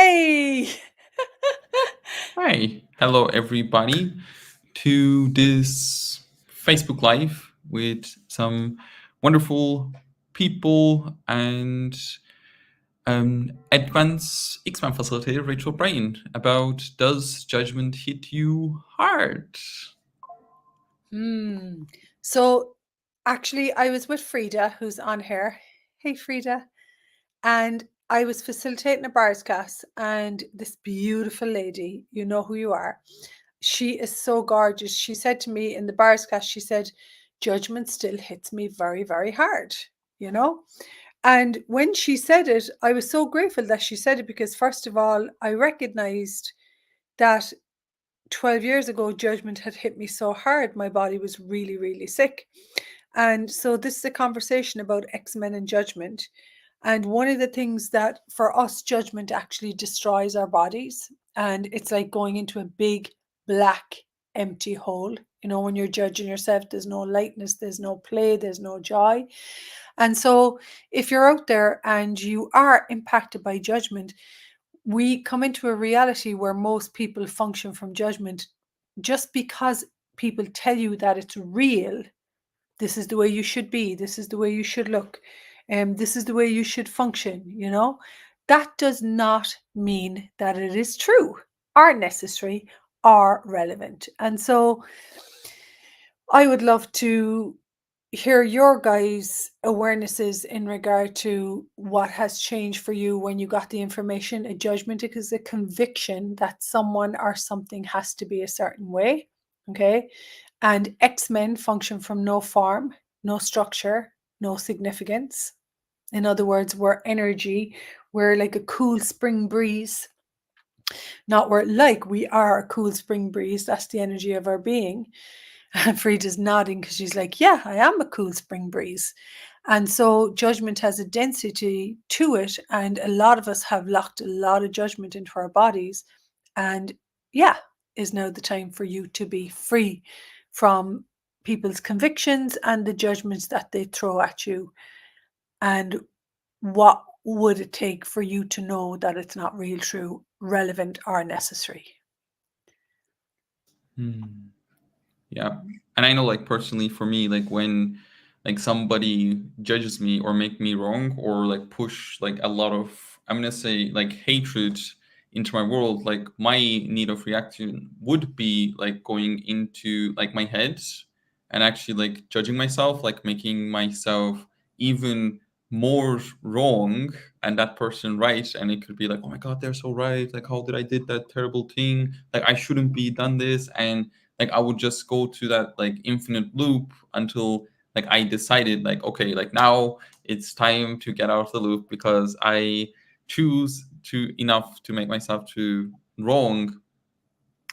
Hey! Hi, hello everybody to this Facebook Live with some wonderful people and advanced X-Men facilitator Rachel Brain about does judgment hit you hard? Hmm. So, actually, I was with Frida, who's on here. Hey, Frida. And I was facilitating a bars class, and this beautiful lady, you know who you are, she is so gorgeous. She said to me in the bars class, she said, judgment still hits me very, very hard, you know? And when she said it, I was so grateful that she said it because, first of all, I recognized that 12 years ago, judgment had hit me so hard. My body was really, really sick. And so, this is a conversation about X-Men and judgment. And one of the things that for us, judgment actually destroys our bodies. And it's like going into a big, black, empty hole. You know, when you're judging yourself, there's no lightness, there's no play, there's no joy. And so, if you're out there and you are impacted by judgment, we come into a reality where most people function from judgment just because people tell you that it's real. This is the way you should be, this is the way you should look, and this is the way you should function, you know. That does not mean that it is true or necessary or relevant. And so I would love to hear your guys' awarenesses in regard to what has changed for you when you got the information. A judgment is a conviction that someone or something has to be a certain way. Okay. And X-Men function from no form, no structure, no significance. In other words, we're energy, we're like a cool spring breeze. Not we're like we are a cool spring breeze. That's the energy of our being. And Frida's nodding because she's like, yeah, I am a cool spring breeze. And so judgment has a density to it. And a lot of us have locked a lot of judgment into our bodies. And yeah, is now the time for you to be free from people's convictions and the judgments that they throw at you. And what would it take for you to know that it's not real, true, relevant, or necessary? Hmm. Yeah, and I know like personally for me, like when like somebody judges me or make me wrong or like push like a lot of, I'm gonna say, like hatred into my world, like my need of reaction would be like going into like my head and actually like judging myself, like making myself even more wrong and that person right. And it could be like, oh my god, they're so right, like how did I did that terrible thing, like I shouldn't be done this. And like I would just go to that like infinite loop until like I decided like, okay, like now it's time to get out of the loop because I choose to enough to make myself to wrong.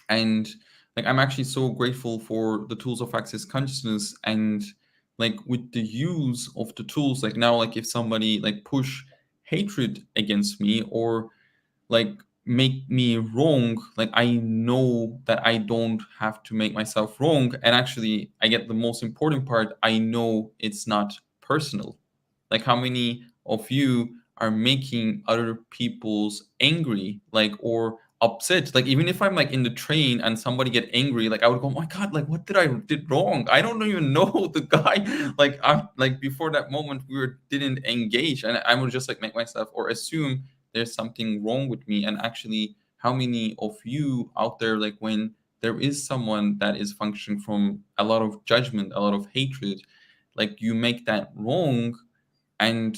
And like I'm actually so grateful for the tools of access consciousness. And like with the use of the tools, like now, like if somebody like push hatred against me or like make me wrong, like I know that I don't have to make myself wrong. And actually I get the most important part, I know it's not personal. Like how many of you are making other people's angry, like, or upset? Like even if I'm like in the train and somebody get angry, like I would go, oh my god, like what did I did wrong? I don't even know the guy. Like I'm like before that moment we were didn't engage, and I would just like make myself or assume there's something wrong with me. And actually how many of you out there, like when there is someone that is functioning from a lot of judgment, a lot of hatred, like you make that wrong. And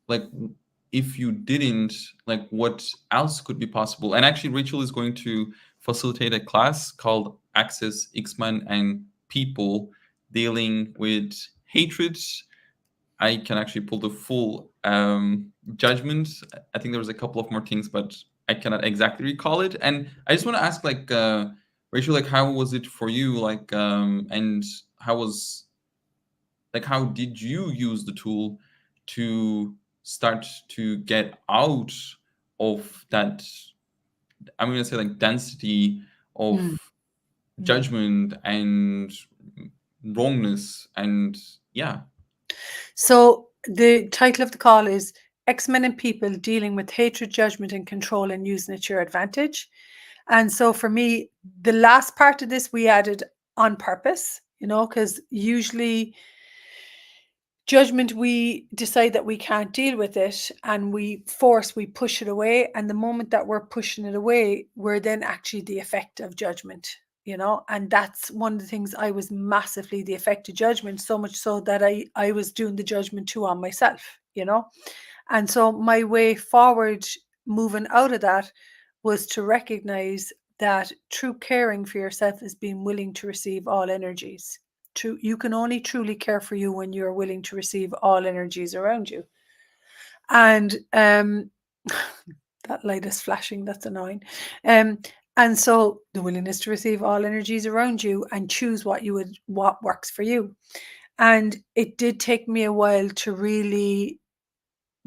like if you didn't, like what else could be possible? And actually Rachel is going to facilitate a class called Access X-Men and People, dealing with hatred. I can actually pull the full judgment. I think there was a couple of more things, but I cannot exactly recall it. And I just want to ask, like, Rachel, like, how was it for you? Like, and how was, like, how did you use the tool to start to get out of that? I'm gonna say like density of Mm, mm. judgment and wrongness, and yeah. So the title of the call is X-Men and people dealing with hatred, judgment, and control and using it to your advantage. And so for me, the last part of this we added on purpose, because usually judgment, we decide that we can't deal with it and we push it away. And the moment that we're pushing it away, we're then actually the effect of judgment, and that's one of the things. I was massively the effect of judgment, so much so that I was doing the judgment too on myself, and so my way forward, moving out of that, was to recognize that true caring for yourself is being willing to receive all energies. You can only truly care for you when you're willing to receive all energies around you. And that light is flashing, that's annoying. And so the willingness to receive all energies around you and choose what works for you. And it did take me a while to really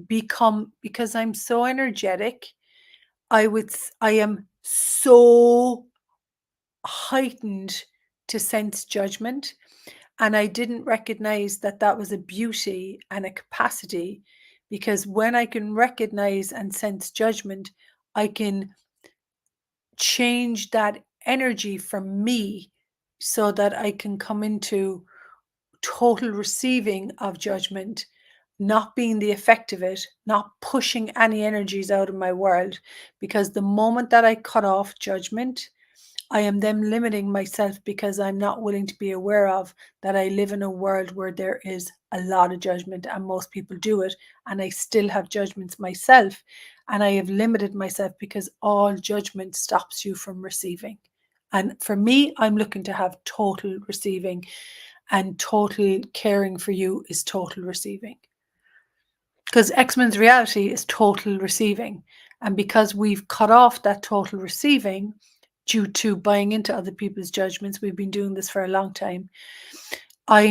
become, because I'm so energetic, I am so heightened to sense judgment. And I didn't recognize that that was a beauty and a capacity, because when I can recognize and sense judgment, I can change that energy from me so that I can come into total receiving of judgment, not being the effect of it, not pushing any energies out of my world. Because the moment that I cut off judgment, I am then limiting myself, because I'm not willing to be aware of that I live in a world where there is a lot of judgment, and most people do it. And I still have judgments myself, and I have limited myself, because all judgment stops you from receiving. And for me, I'm looking to have total receiving, and total caring for you is total receiving. Because X-Men's reality is total receiving. And because we've cut off that total receiving due to buying into other people's judgments, we've been doing this for a long time. I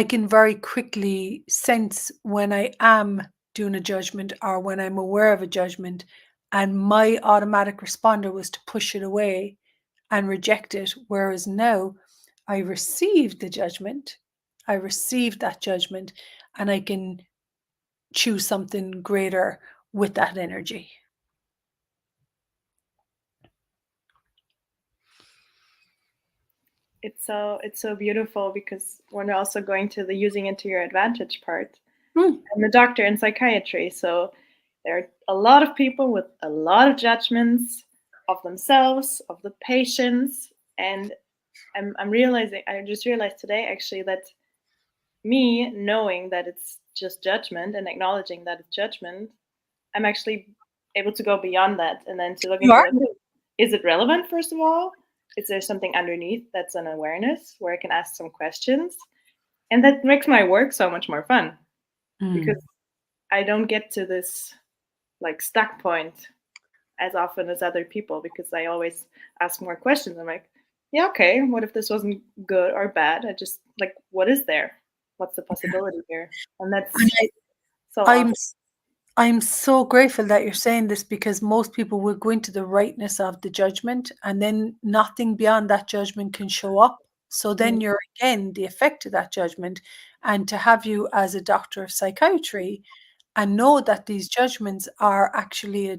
can very quickly sense when I am doing a judgment or when I'm aware of a judgment. And my automatic responder was to push it away and reject it. Whereas now I received the judgment, I received that judgment, and I can choose something greater with that energy. It's so beautiful, because we're also going to the using it to your advantage part. Mm. I'm a doctor in psychiatry, so there are a lot of people with a lot of judgments of themselves, of the patients, and I just realized today actually that me knowing that it's just judgment and acknowledging that it's judgment, I'm actually able to go beyond that and then to look You into are? it. Is it relevant, first of all? Is there something underneath that's an awareness where I can ask some questions? And that makes my work so much more fun, because I don't get to this like stuck point as often as other people, because I always ask more questions. I'm like, yeah, okay, what if this wasn't good or bad? I just like, what is there? What's the possibility here? And that's And so I'm awesome. I'm so grateful that you're saying this, because most people will go into the rightness of the judgment, and then nothing beyond that judgment can show up. So then you're again the effect of that judgment. And to have you as a doctor of psychiatry and know that these judgments are actually a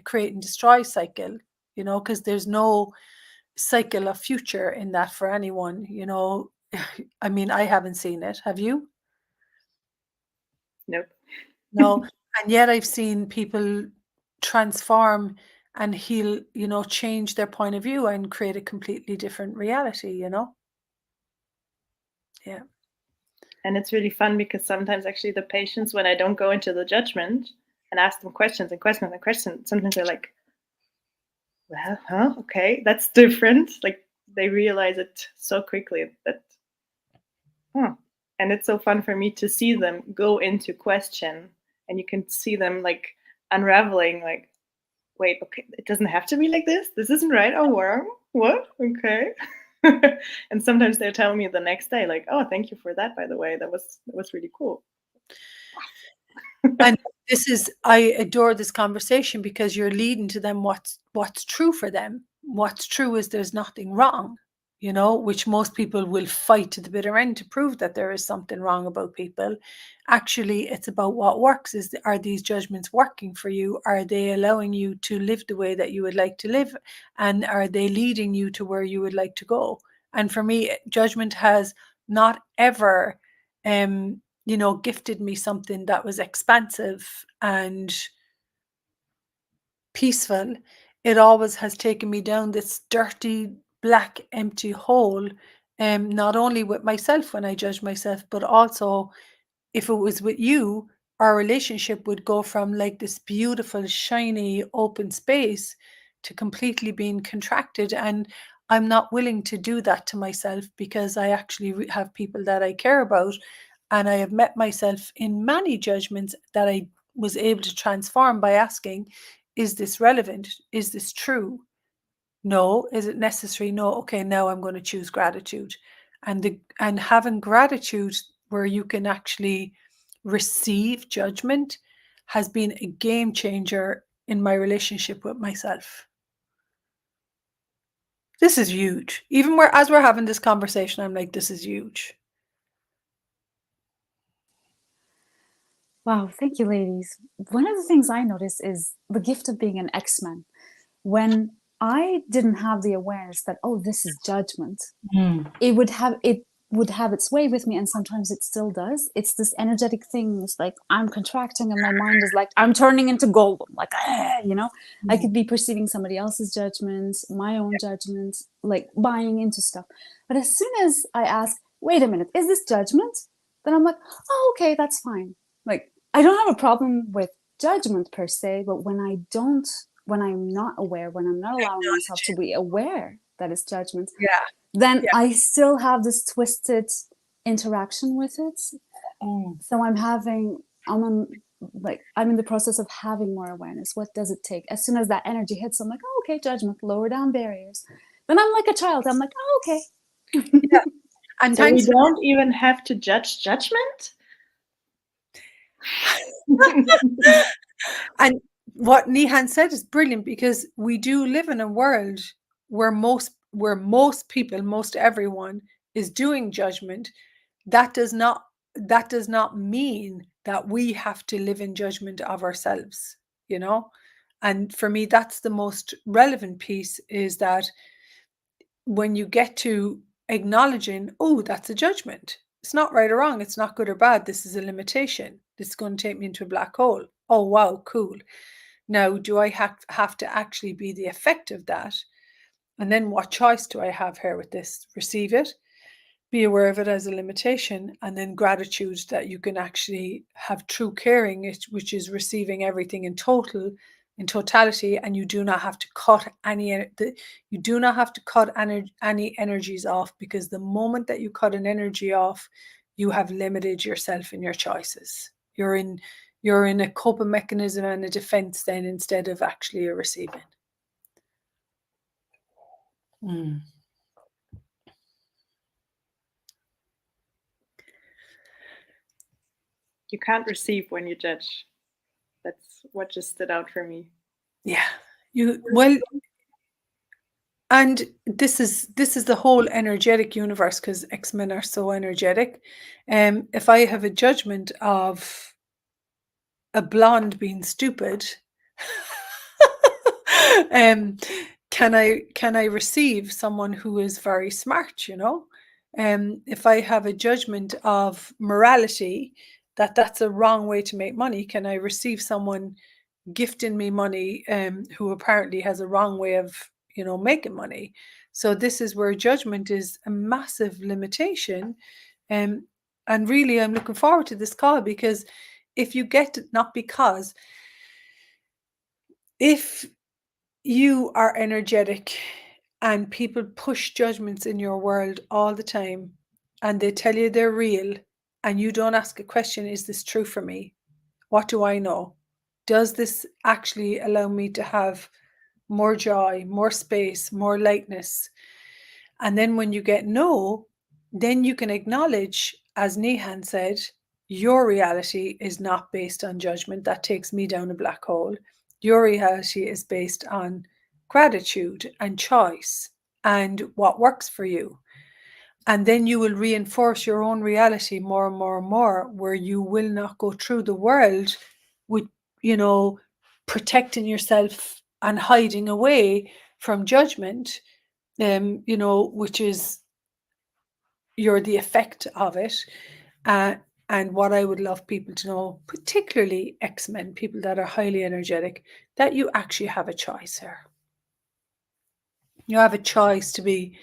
create and destroy cycle, because there's no cycle of future in that for anyone. I mean, I haven't seen it. Have you? Nope. No. And yet I've seen people transform and heal, change their point of view and create a completely different reality. Yeah. And it's really fun, because sometimes actually the patients, when I don't go into the judgment and ask them questions and questions and questions, sometimes they're like, well, huh, okay, that's different. Like they realize it so quickly that, huh. And it's so fun for me to see them go into question, and you can see them like unraveling, like, wait, okay, it doesn't have to be like this. This isn't right. Oh, wow. What? Okay. And sometimes they're telling me the next day, like, oh, thank you for that, by the way. That was really cool. And I adore this conversation, because you're leading to them what's true for them. What's true is there's nothing wrong. you know, which most people will fight to the bitter end to prove that there is something wrong about people. Actually, it's about what works. Are these judgments working for you? Are they allowing you to live the way that you would like to live? And are they leading you to where you would like to go? And for me, judgment has not ever, you know, gifted me something that was expansive and peaceful. It always has taken me down this dirty, black, empty hole. Not only with myself when I judge myself, but also if it was with you, our relationship would go from like this beautiful, shiny, open space to completely being contracted. And I'm not willing to do that to myself because I actually have people that I care about. And I have met myself in many judgments that I was able to transform by asking, is this relevant? Is this true? No. Is it necessary? No. Okay, now I'm going to choose gratitude. And having gratitude where you can actually receive judgment has been a game changer in my relationship with myself. This is huge. Even as we're having this conversation, I'm like, this is huge. Wow, thank you, ladies. One of the things I noticed is the gift of being an X-Men. When I didn't have the awareness that, oh, this is judgment, it would have its way with me, and sometimes it still does. It's this energetic thing. It's like I'm contracting, and my mind is like I'm turning into Gollum, like you know. I could be perceiving somebody else's judgments, my own judgments, like buying into stuff. But as soon as I ask, wait a minute, is this judgment? Then I'm like, oh, okay, that's fine. Like I don't have a problem with judgment per se, but when I'm not aware, when I'm not allowing myself to be aware that it's judgment, then I still have this twisted interaction with it. So I'm in the process of having more awareness. What does it take? As soon as that energy hits, I'm like, oh, okay, judgment, lower down barriers. Then I'm like a child. I'm like, oh, okay. And so we don't even have to judge judgment? And what Nihan said is brilliant, because we do live in a world where most people, most everyone is doing judgment. That does not mean that we have to live in judgment of ourselves, you know? And for me, that's the most relevant piece, is that when you get to acknowledging, oh, that's a judgment. It's not right or wrong. It's not good or bad. This is a limitation. This is going to take me into a black hole. Oh, wow, cool. Now, do I have to actually be the effect of that? And then what choice do I have here with this? Receive it, be aware of it as a limitation, and then gratitude that you can actually have true caring, which is receiving everything in totality, and you do not have to cut any energies off, because the moment that you cut an energy off, you have limited yourself in your choices. You're in a coping mechanism and a defense then, instead of actually a receiving. You can't receive when you judge. That's what just stood out for me. Yeah. And this is the whole energetic universe, because X-Men are so energetic. If I have a judgment of a blonde being stupid, can I receive someone who is very smart, you know? If I have a judgment of morality, that's a wrong way to make money, can I receive someone gifting me money who apparently has a wrong way of, you know, making money? So this is where judgment is a massive limitation. And really, I'm looking forward to this call, because if you get, not because, if you are energetic and people push judgments in your world all the time, and they tell you they're real, and you don't ask a question, is this true for me? What do I know? Does this actually allow me to have more joy, more space, more lightness? And then when you get no, then you can acknowledge, as Nihan said, your reality is not based on judgment. That takes me down a black hole. Your reality is based on gratitude and choice and what works for you. And then you will reinforce your own reality more and more and more, where you will not go through the world with, protecting yourself and hiding away from judgment, which is you're the effect of it. And what I would love people to know, particularly X-Men, people that are highly energetic, that you actually have a choice here. You have a choice to be,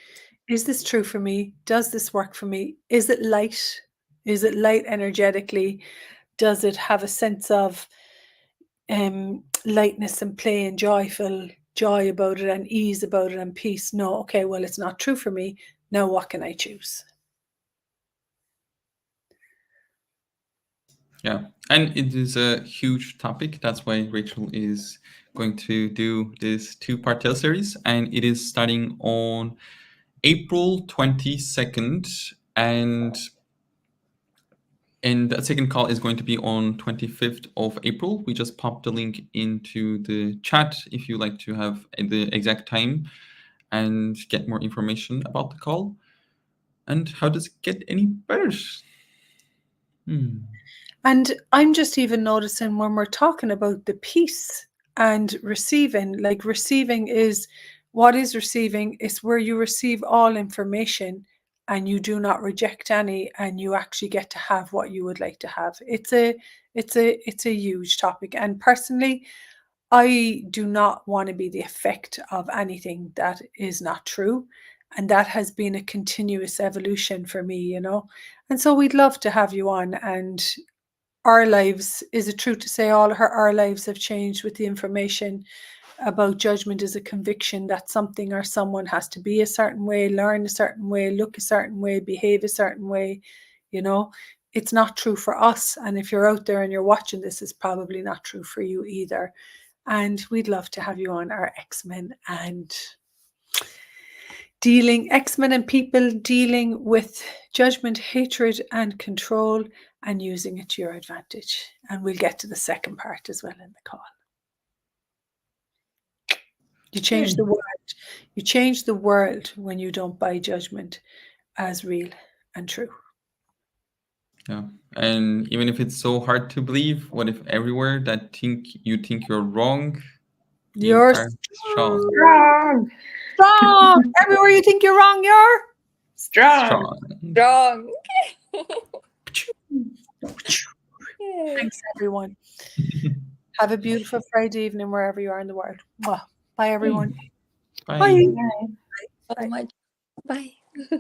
is this true for me? Does this work for me? Is it light? Is it light energetically? Does it have a sense of lightness and play and joy about it, and ease about it, and peace? No, okay, well, it's not true for me. Now what can I choose? Yeah, and it is a huge topic. That's why Rachel is going to do this 2-part tale series, and it is starting on April 22nd, and the second call is going to be on 25th of April. We just popped the link into the chat if you like to have the exact time and get more information about the call. And how does it get any better? And I'm just even noticing when we're talking about the peace and receiving, like receiving is, what is receiving? It's where you receive all information and you do not reject any, and you actually get to have what you would like to have. It's a huge topic. And personally, I do not want to be the effect of anything that is not true. And that has been a continuous evolution for me, And so we'd love to have you on. And our lives, is it true to say our lives have changed with the information about judgment as a conviction that something or someone has to be a certain way, learn a certain way, look a certain way, behave a certain way, It's not true for us. And if you're out there and you're watching this, it's probably not true for you either. And we'd love to have you on our X-Men and X-Men and people dealing with judgment, hatred, and control, and using it to your advantage. And we'll get to the second part as well in the call. You change the world. You change the world when you don't buy judgment as real and true. Yeah, and even if it's so hard to believe, what if everywhere that you think you're wrong, You're Strong. strong. Everywhere you think you're wrong, you're Strong. Strong. Thanks, everyone. Have a beautiful Friday evening wherever you are in the world. Bye, everyone. Bye. Bye. So much. Bye. Bye.